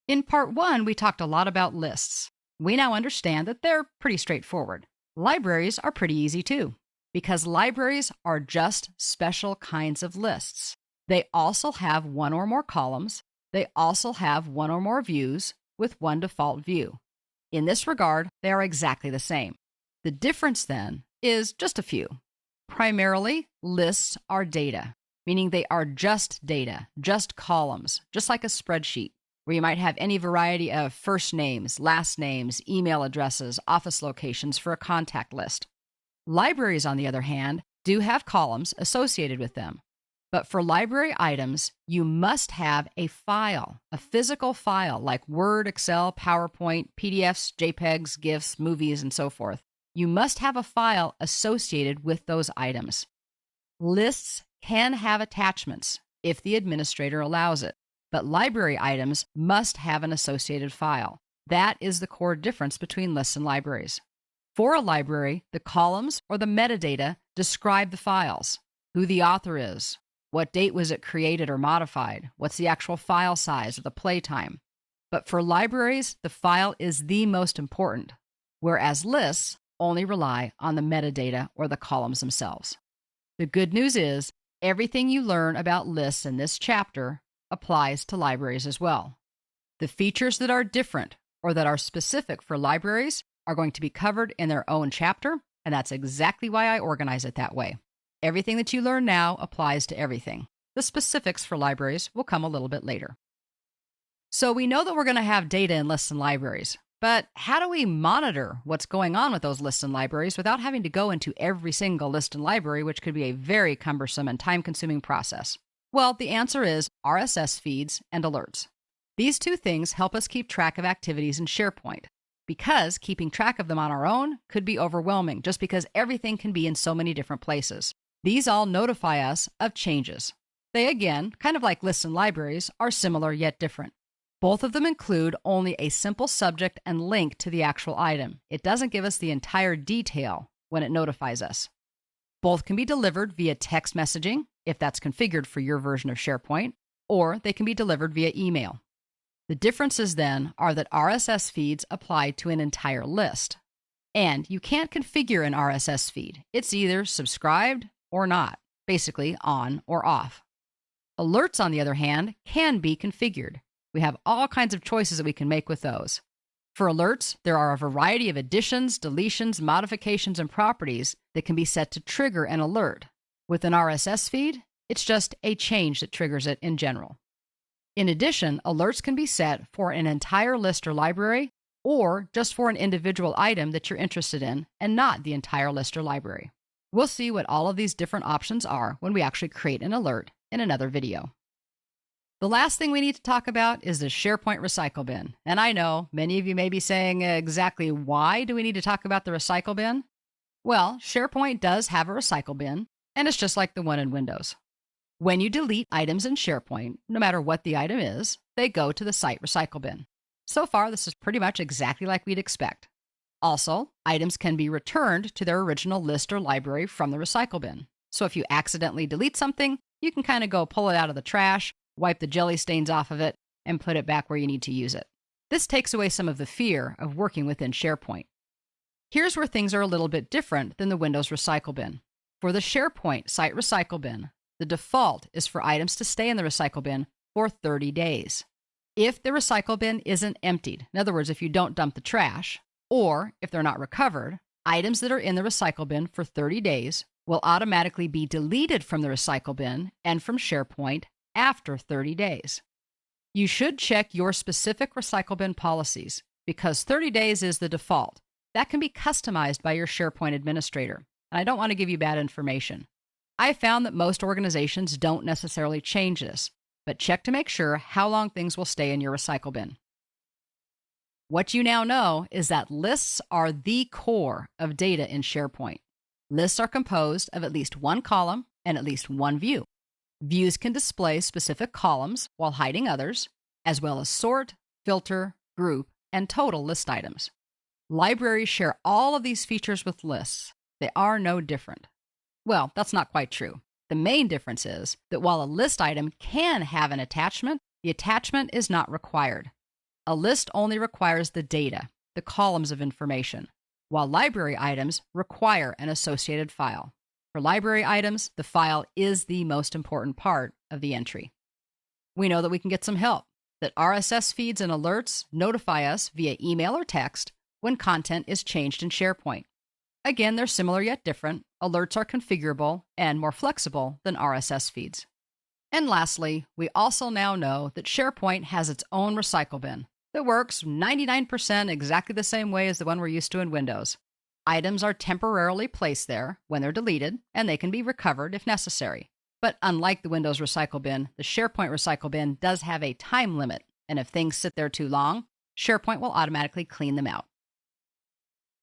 In part one, we talked a lot about lists. We now understand that they're pretty straightforward. Libraries are pretty easy too, because libraries are just special kinds of lists. They also have one or more columns. They also have one or more views with one default view. In this regard, they are exactly the same. The difference then is just a few. Primarily, lists are data, meaning they are just data, just columns, just like a spreadsheet, where you might have any variety of first names, last names, email addresses, office locations for a contact list. Libraries, on the other hand, do have columns associated with them. But for library items, you must have a file, a physical file like Word, Excel, PowerPoint, PDFs, JPEGs, GIFs, movies, and so forth. You must have a file associated with those items. Lists can have attachments if the administrator allows it, but library items must have an associated file. That is the core difference between lists and libraries. For a library, the columns or the metadata describe the files, who the author is, what date was it created or modified, what's the actual file size or the playtime. But for libraries, the file is the most important, whereas lists only rely on the metadata or the columns themselves. The good news is, everything you learn about lists in this chapter applies to libraries as well. The features that are different or that are specific for libraries are going to be covered in their own chapter, and that's exactly why I organize it that way. Everything that you learn now applies to everything. The specifics for libraries will come a little bit later. So we know that we're going to have data in lists and libraries, but how do we monitor what's going on with those lists and libraries without having to go into every single list and library, which could be a very cumbersome and time-consuming process? Well, the answer is RSS feeds and alerts. These two things help us keep track of activities in SharePoint, because keeping track of them on our own could be overwhelming just because everything can be in so many different places. These all notify us of changes. They, again, kind of like lists and libraries, are similar yet different. Both of them include only a simple subject and link to the actual item. It doesn't give us the entire detail when it notifies us. Both can be delivered via text messaging, if that's configured for your version of SharePoint, or they can be delivered via email. The differences then are that RSS feeds apply to an entire list. And you can't configure an RSS feed. It's either subscribed or not, basically on or off. Alerts, on the other hand, can be configured. We have all kinds of choices that we can make with those. For alerts, there are a variety of additions, deletions, modifications, and properties that can be set to trigger an alert. With an RSS feed, it's just a change that triggers it in general. In addition, alerts can be set for an entire list or library, or just for an individual item that you're interested in, and not the entire list or library. We'll see what all of these different options are when we actually create an alert in another video. The last thing we need to talk about is the SharePoint recycle bin. And I know many of you may be saying exactly why do we need to talk about the recycle bin? Well, SharePoint does have a recycle bin, and it's just like the one in Windows. When you delete items in SharePoint, no matter what the item is, they go to the site recycle bin. So far, this is pretty much exactly like we'd expect. Also, items can be returned to their original list or library from the recycle bin. So if you accidentally delete something, you can kind of go pull it out of the trash, wipe the jelly stains off of it, and put it back where you need to use it. This takes away some of the fear of working within SharePoint. Here's where things are a little bit different than the Windows recycle bin. For the SharePoint site recycle bin, the default is for items to stay in the recycle bin for 30 days. If the recycle bin isn't emptied, in other words, if you don't dump the trash, or if they're not recovered, items that are in the recycle bin for 30 days will automatically be deleted from the recycle bin and from SharePoint after 30 days. You should check your specific recycle bin policies because 30 days is the default. That can be customized by your SharePoint administrator, and I don't want to give you bad information. I found that most organizations don't necessarily change this, but check to make sure how long things will stay in your recycle bin. What you now know is that lists are the core of data in SharePoint. Lists are composed of at least one column and at least one view. Views can display specific columns while hiding others, as well as sort, filter, group, and total list items. Libraries share all of these features with lists. They are no different. Well, that's not quite true. The main difference is that while a list item can have an attachment, the attachment is not required. A list only requires the data, the columns of information, while library items require an associated file. For library items, the file is the most important part of the entry. We know that we can get some help, that RSS feeds and alerts notify us via email or text when content is changed in SharePoint. Again, they're similar yet different. Alerts are configurable and more flexible than RSS feeds. And lastly, we also now know that SharePoint has its own recycle bin that works 99% exactly the same way as the one we're used to in Windows. Items are temporarily placed there when they're deleted, and they can be recovered if necessary. But unlike the Windows recycle bin, the SharePoint recycle bin does have a time limit, and if things sit there too long, SharePoint will automatically clean them out.